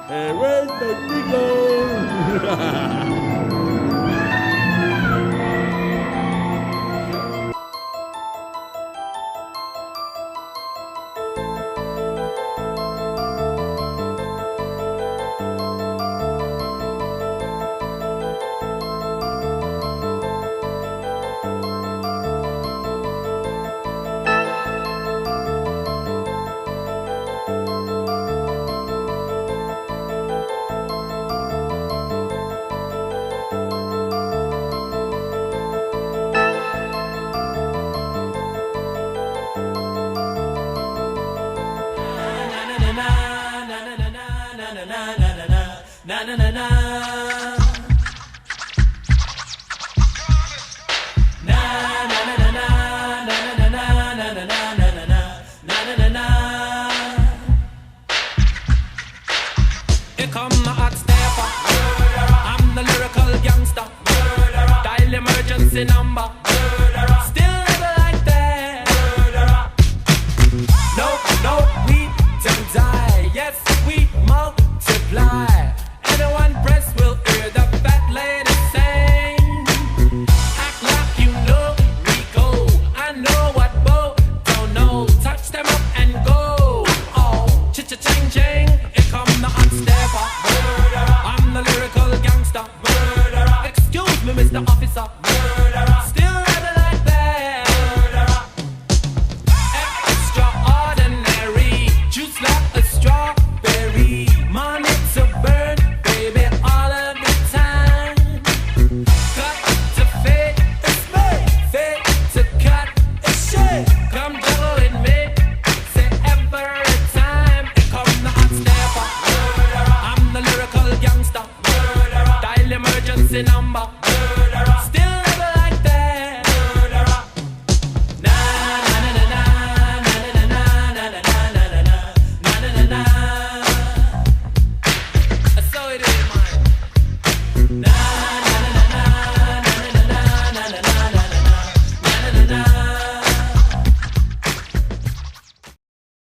Hey, where's the nigga? Here come my hot stepper. I'm the lyrical gangster. Dial emergency number. Still never like that. No, no, we don't die. Yes, we multiply. Anyone press will hear the fat lady sing. Act like you know Rico. I know what Bo don't know. Touch them up and go. Oh, cha-cha-ching-ching. Here come the hot stepper. I'm the lyrical gangster. Excuse me, Mr. Officer.